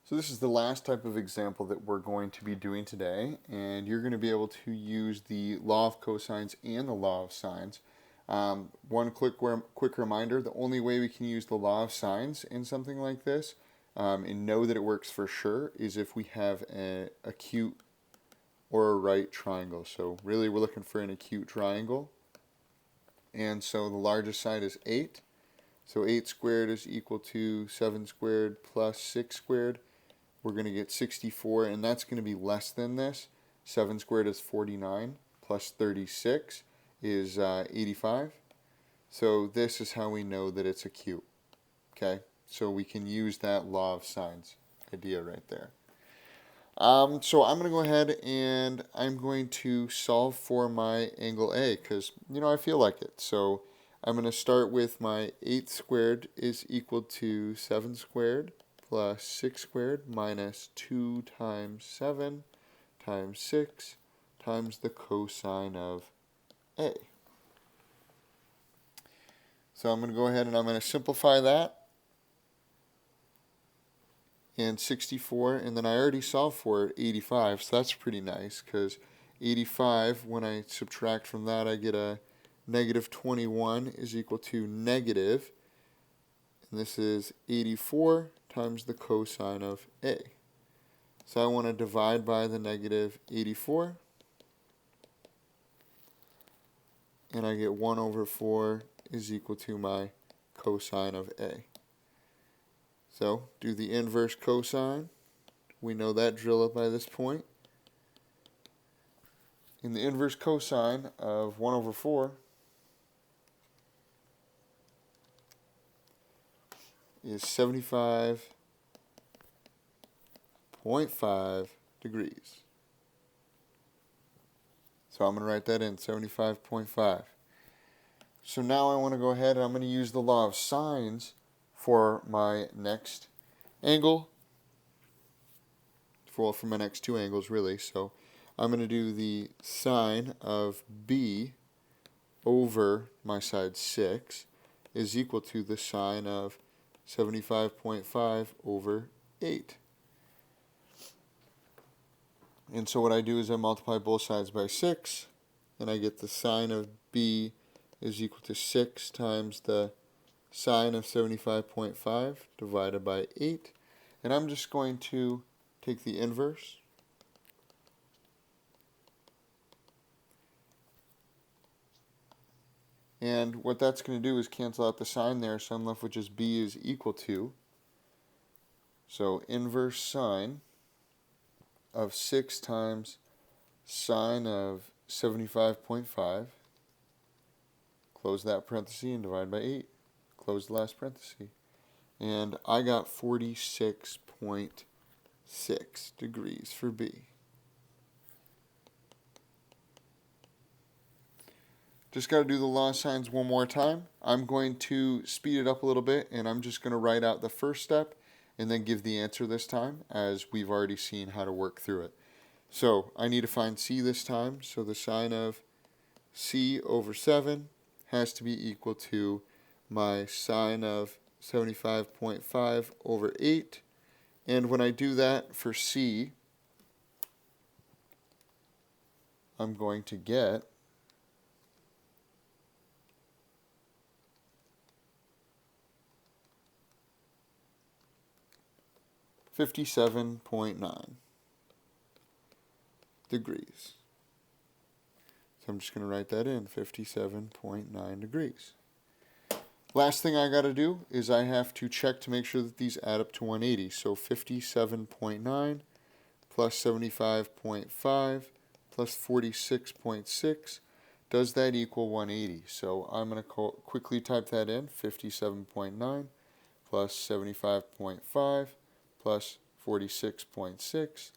So this is the last type of example that we're going to be doing today, and you're going to be able to use the law of cosines and the law of sines. One quick reminder, the only way we can use the law of sines in something like this and know that it works for sure is if we have an acute or a right triangle. So really we're looking for an acute triangle, and so the largest side is 8. So 8 squared is equal to 7 squared plus 6 squared. We're going to get 64, and that's going to be less than this. 7 squared is 49, plus 36 is 85. So this is how we know that it's acute. Okay, so we can use that law of sines idea right there. So I'm going to go ahead and I'm going to solve for my angle A because, I feel like it. So I'm going to start with my 8 squared is equal to 7 squared plus 6 squared minus 2 times 7 times 6 times the cosine of A. So I'm going to go ahead and I'm going to simplify that. And 64, and then I already solved for 85, so that's pretty nice, because 85, when I subtract from that, I get a negative 21 is equal to negative, and this is 84 times the cosine of A. So I want to divide by the negative 84, and I get 1 over 4 is equal to my cosine of A. So do the inverse cosine. We know that drill up by this point. And the inverse cosine of 1 over 4 is 75.5 degrees. So I'm going to write that in, 75.5. So now I want to go ahead and I'm going to use the law of sines for my next angle, for my next two angles really. So I'm going to do the sine of B over my side 6 is equal to the sine of 75.5 over 8. And so what I do is I multiply both sides by 6, and I get the sine of B is equal to 6 times the sine of 75.5 divided by 8. And I'm just going to take the inverse. And what that's going to do is cancel out the sine there, so I'm left with just B is equal to. So inverse sine of 6 times sine of 75.5. Close that parenthesis and divide by 8. Close the last parenthesis. And I got 46.6 degrees for B. Just got to do the law of sines one more time. I'm going to speed it up a little bit, and I'm just going to write out the first step and then give the answer this time, as we've already seen how to work through it. So I need to find C this time, so the sine of C over 7 has to be equal to my sine of 75.5 over 8. And when I do that for C, I'm going to get 57.9 degrees. So I'm just going to write that in, 57.9 degrees. Last thing I got to do is I have to check to make sure that these add up to 180. So 57.9 plus 75.5 plus 46.6, does that equal 180? So I'm going to quickly type that in, 57.9 plus 75.5 plus 46.6,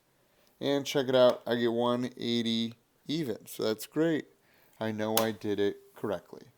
and check it out, I get 180 even. So that's great. I know I did it correctly.